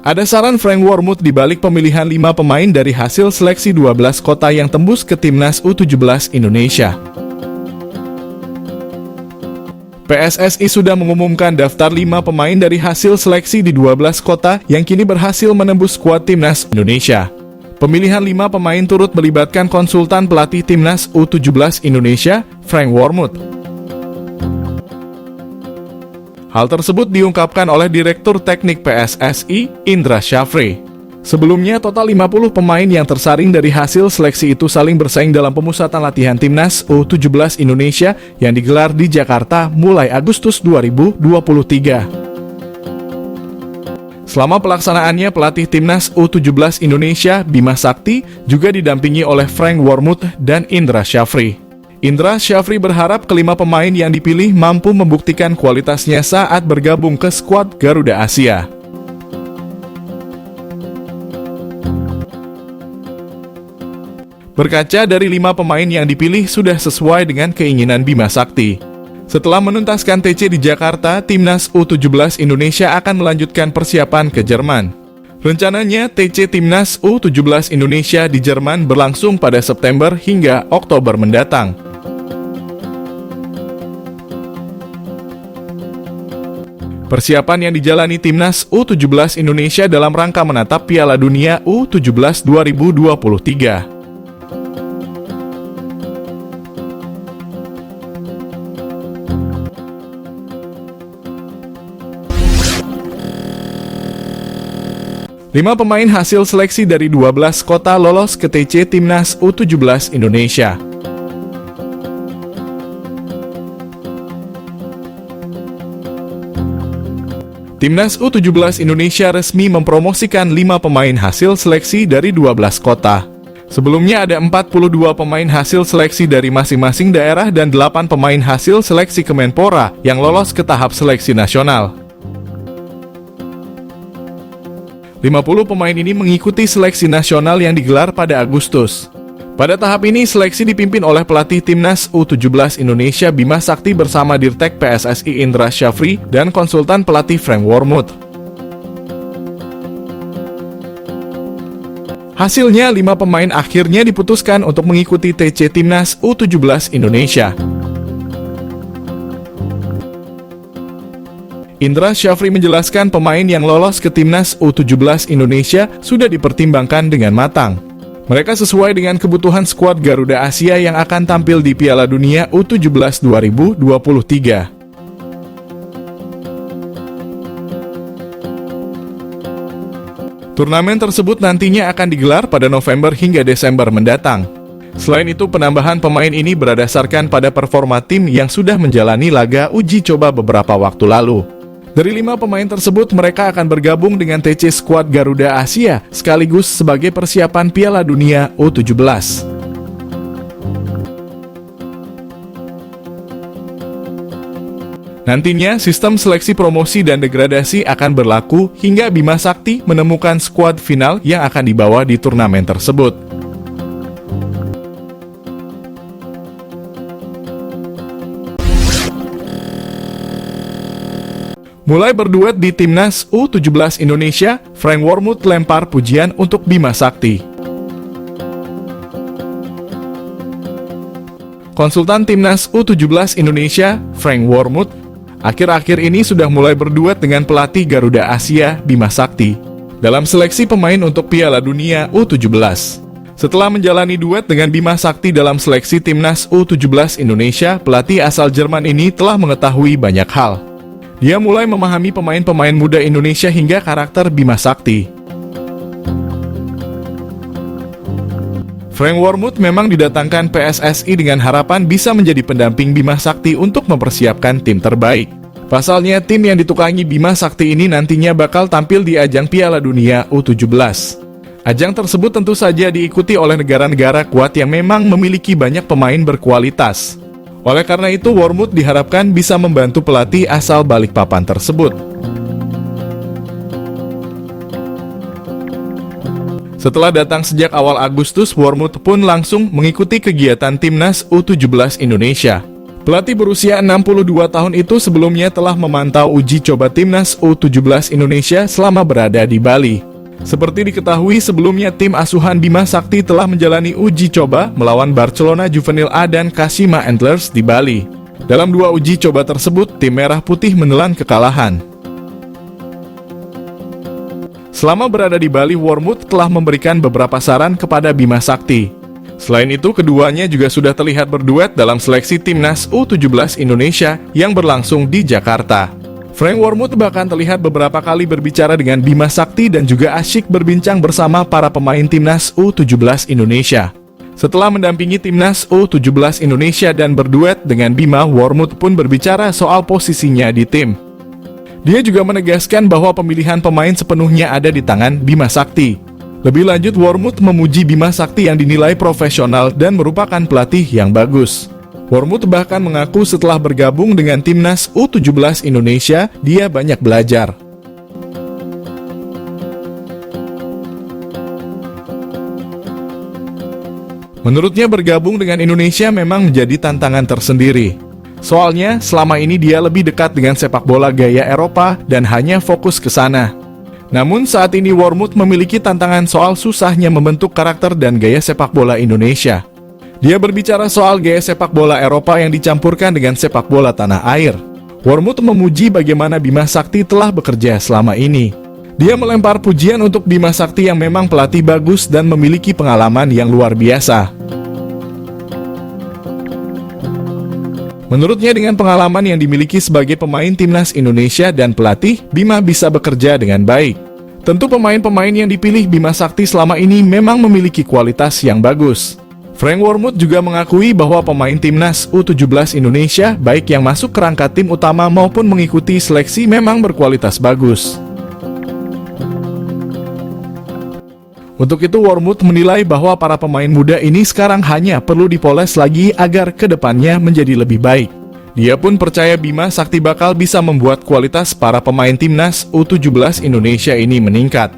Ada saran Frank Wormuth di balik pemilihan 5 pemain dari hasil seleksi 12 kota yang tembus ke Timnas U17 Indonesia. PSSI sudah mengumumkan daftar 5 pemain dari hasil seleksi di 12 kota yang kini berhasil menembus skuad Timnas Indonesia. Pemilihan 5 pemain turut melibatkan konsultan pelatih Timnas U17 Indonesia, Frank Wormuth. Hal tersebut diungkapkan oleh Direktur Teknik PSSI, Indra Syafri. Sebelumnya, total 50 pemain yang tersaring dari hasil seleksi itu saling bersaing dalam pemusatan latihan Timnas U17 Indonesia yang digelar di Jakarta mulai Agustus 2023. Selama pelaksanaannya, pelatih Timnas U17 Indonesia, Bima Sakti, juga didampingi oleh Frank Wormuth dan Indra Syafri. Indra Syafri berharap kelima pemain yang dipilih mampu membuktikan kualitasnya saat bergabung ke skuad Garuda Asia. Berkaca dari 5 pemain yang dipilih sudah sesuai dengan keinginan Bima Sakti. Setelah menuntaskan TC di Jakarta, Timnas U17 Indonesia akan melanjutkan persiapan ke Jerman. Rencananya, TC Timnas U17 Indonesia di Jerman berlangsung pada September hingga Oktober mendatang. Persiapan yang dijalani Timnas U17 Indonesia dalam rangka menatap Piala Dunia U17 2023. Lima pemain hasil seleksi dari 12 kota lolos ke TC Timnas U17 Indonesia. Timnas U17 Indonesia resmi mempromosikan 5 pemain hasil seleksi dari 12 kota. Sebelumnya ada 42 pemain hasil seleksi dari masing-masing daerah dan 8 pemain hasil seleksi Kemenpora yang lolos ke tahap seleksi nasional. 50 pemain ini mengikuti seleksi nasional yang digelar pada Agustus. Pada tahap ini, seleksi dipimpin oleh pelatih Timnas U17 Indonesia Bima Sakti bersama Dirtek PSSI Indra Syafri dan konsultan pelatih Frank Wormuth. Hasilnya, 5 pemain akhirnya diputuskan untuk mengikuti TC Timnas U17 Indonesia. Indra Syafri menjelaskan pemain yang lolos ke Timnas U17 Indonesia sudah dipertimbangkan dengan matang. Mereka sesuai dengan kebutuhan skuad Garuda Asia yang akan tampil di Piala Dunia U17 2023. Turnamen tersebut nantinya akan digelar pada November hingga Desember mendatang. Selain itu, penambahan pemain ini berdasarkan pada performa tim yang sudah menjalani laga uji coba beberapa waktu lalu. Dari 5 pemain tersebut, mereka akan bergabung dengan TC Skuad Garuda Asia, sekaligus sebagai persiapan Piala Dunia U17. Nantinya, sistem seleksi promosi dan degradasi akan berlaku hingga Bima Sakti menemukan skuad final yang akan dibawa di turnamen tersebut. Mulai berduet di Timnas U17 Indonesia, Frank Wormuth lempar pujian untuk Bima Sakti. Konsultan Timnas U17 Indonesia, Frank Wormuth, akhir-akhir ini sudah mulai berduet dengan pelatih Garuda Asia, Bima Sakti, dalam seleksi pemain untuk Piala Dunia U17. Setelah menjalani duet dengan Bima Sakti dalam seleksi Timnas U17 Indonesia, pelatih asal Jerman ini telah mengetahui banyak hal. Dia mulai memahami pemain-pemain muda Indonesia hingga karakter Bima Sakti. Frank Wormuth memang didatangkan PSSI dengan harapan bisa menjadi pendamping Bima Sakti untuk mempersiapkan tim terbaik. Pasalnya, tim yang ditukangi Bima Sakti ini nantinya bakal tampil di ajang Piala Dunia U17. Ajang tersebut tentu saja diikuti oleh negara-negara kuat yang memang memiliki banyak pemain berkualitas. Oleh karena itu, Wormuth diharapkan bisa membantu pelatih asal Balikpapan tersebut. Setelah datang sejak awal Agustus, Wormuth pun langsung mengikuti kegiatan Timnas U17 Indonesia. Pelatih berusia 62 tahun itu sebelumnya telah memantau uji coba timnas U17 Indonesia selama berada di Bali. Seperti diketahui sebelumnya tim asuhan Bima Sakti telah menjalani uji coba melawan Barcelona Juvenil A dan Kashima Antlers di Bali. Dalam 2 uji coba tersebut, tim Merah Putih menelan kekalahan. Selama berada di Bali, Wormuth telah memberikan beberapa saran kepada Bima Sakti. Selain itu, keduanya juga sudah terlihat berduet dalam seleksi timnas U17 Indonesia yang berlangsung di Jakarta. Frank Wormuth bahkan terlihat beberapa kali berbicara dengan Bima Sakti dan juga asyik berbincang bersama para pemain timnas U17 Indonesia. Setelah mendampingi timnas U17 Indonesia dan berduet dengan Bima, Wormuth pun berbicara soal posisinya di tim. Dia juga menegaskan bahwa pemilihan pemain sepenuhnya ada di tangan Bima Sakti. Lebih lanjut, Wormuth memuji Bima Sakti yang dinilai profesional dan merupakan pelatih yang bagus. Wormuth bahkan mengaku setelah bergabung dengan timnas U17 Indonesia, dia banyak belajar. Menurutnya bergabung dengan Indonesia memang menjadi tantangan tersendiri. Soalnya selama ini dia lebih dekat dengan sepak bola gaya Eropa dan hanya fokus ke sana. Namun saat ini Wormuth memiliki tantangan soal susahnya membentuk karakter dan gaya sepak bola Indonesia. Dia berbicara soal gaya sepak bola Eropa yang dicampurkan dengan sepak bola tanah air. Wormuth memuji bagaimana Bima Sakti telah bekerja selama ini. Dia melempar pujian untuk Bima Sakti yang memang pelatih bagus dan memiliki pengalaman yang luar biasa. Menurutnya dengan pengalaman yang dimiliki sebagai pemain timnas Indonesia dan pelatih, Bima bisa bekerja dengan baik. Tentu pemain-pemain yang dipilih Bima Sakti selama ini memang memiliki kualitas yang bagus. Frank Wormuth juga mengakui bahwa pemain timnas U17 Indonesia, baik yang masuk kerangka tim utama maupun mengikuti seleksi memang berkualitas bagus. Untuk itu, Wormuth menilai bahwa para pemain muda ini sekarang hanya perlu dipoles lagi agar kedepannya menjadi lebih baik. Dia pun percaya Bima Sakti bakal bisa membuat kualitas para pemain timnas U17 Indonesia ini meningkat.